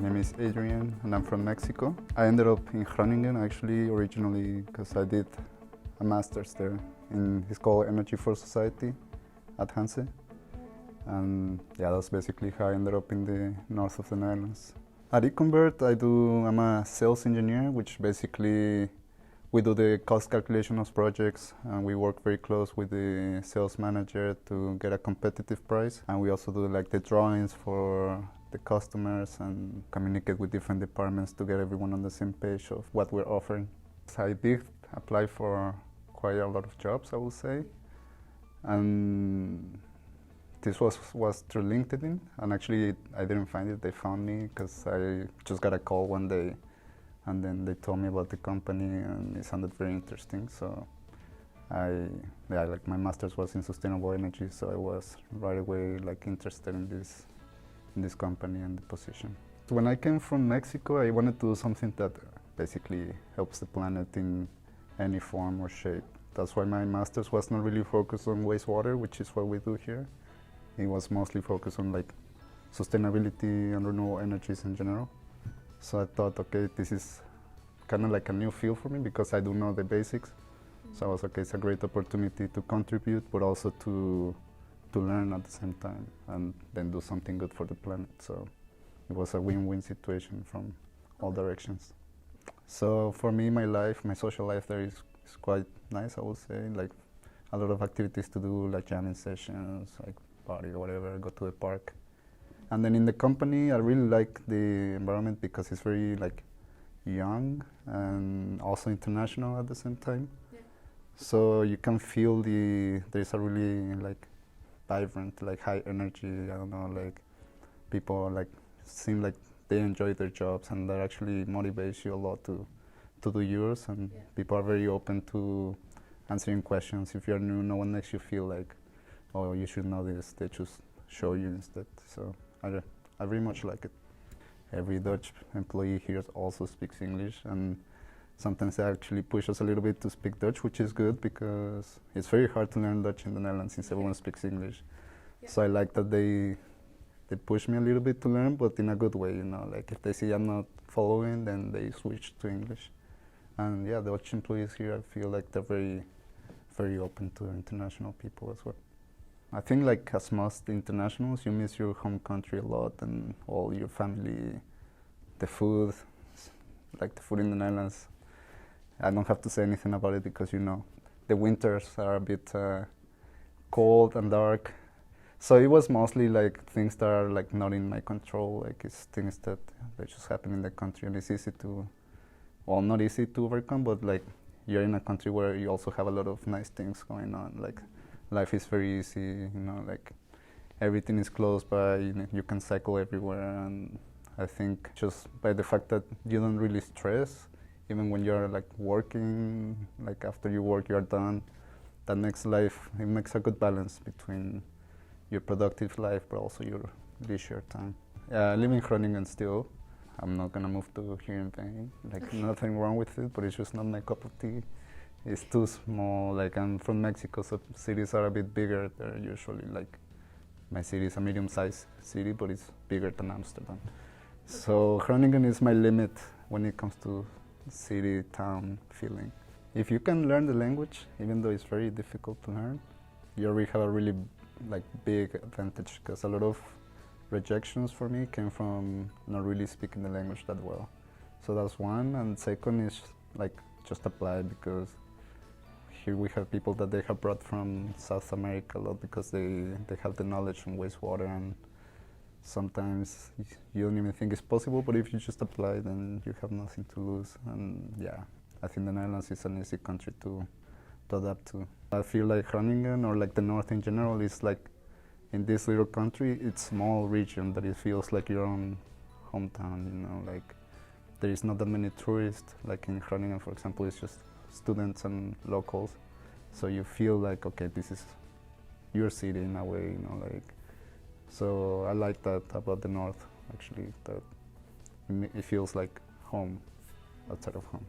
name is Adrian and I'm from Mexico. I ended up in Groningen actually originally because I did a master's there it's called Energy for Society at Hanze. And yeah, that's basically how I ended up in the north of the Netherlands. At Econvert, I'm a sales engineer, which basically we do the cost calculation of projects, and we work very close with the sales manager to get a competitive price. And we also do like the drawings for the customers and communicate with different departments to get everyone on the same page of what we're offering. So I did apply for quite a lot of jobs, I would say. And this was through LinkedIn, and actually I didn't find it. They found me because I just got a call one day, and then they told me about the company, and it sounded very interesting. So like my master's was in sustainable energy, so I was right away like interested in this company and the position. So when I came from Mexico, I wanted to do something that basically helps the planet in any form or shape. That's why my master's was not really focused on wastewater, which is what we do here. It was mostly focused on like sustainability and renewable energies in general. So I thought, okay, this is kind of like a new field for me because I do know the basics. So I was okay, it's a great opportunity to contribute, but also to learn at the same time and then do something good for the planet. So it was a win-win situation from all directions. So for me, my social life there is quite nice, I would say. Like a lot of activities to do, like jamming sessions, like party or whatever, go to the park. And then in the company, I really like the environment because it's very like young and also international at the same time. Yeah. So you can feel there's a really like vibrant, like high energy, I don't know, like people like seem like they enjoy their jobs and that actually motivates you a lot to do yours, and yeah. People are very open to answering questions. If you're new, no one makes you feel like, oh, you should know this. They just show you instead. So I very much like it. Every Dutch employee here also speaks English, and sometimes they actually push us a little bit to speak Dutch, which is good because it's very hard to learn Dutch in the Netherlands since everyone speaks English. Yeah. So I like that they push me a little bit to learn, but in a good way, you know. Like if they see I'm not following, then they switch to English. And yeah, the Dutch employees here, I feel like they're very, very open to international people as well. I think like as most internationals, you miss your home country a lot and all your family, the food, like the food in the Netherlands. I don't have to say anything about it because you know, the winters are a bit cold and dark. So it was mostly like things that are like not in my control, like it's things that just happen in the country and it's easy to, well, not easy to overcome, but like you're in a country where you also have a lot of nice things going on. Like life is very easy, you know, like everything is close by, you can cycle everywhere. And I think just by the fact that you don't really stress, even when you're like working, like after you work, you're done, that makes life, it makes a good balance between your productive life, but also your leisure time. I live in Groningen still. I'm not gonna move to here in vain. Like nothing wrong with it, but it's just not my cup of tea. It's too small. Like I'm from Mexico, so cities are a bit bigger. They're usually like my city is a medium-sized city, but it's bigger than Amsterdam. So Groningen is my limit when it comes to city-town feeling. If you can learn the language, even though it's very difficult to learn, you already have a really like big advantage because a lot of rejections for me came from not really speaking the language that well. So that's one, and second is like just apply because here we have people that they have brought from South America a lot because they have the knowledge from wastewater, and sometimes you don't even think it's possible, but if you just apply then you have nothing to lose. And yeah, I think the Netherlands is an easy country to adapt to. I feel like Groningen or like the north in general is like in this little country, it's small region that it feels like your own hometown, you know, like there is not that many tourists, like in Groningen, for example, it's just students and locals. So you feel like, okay, this is your city in a way, you know, like, so I like that about the north, actually, that it feels like home outside of home.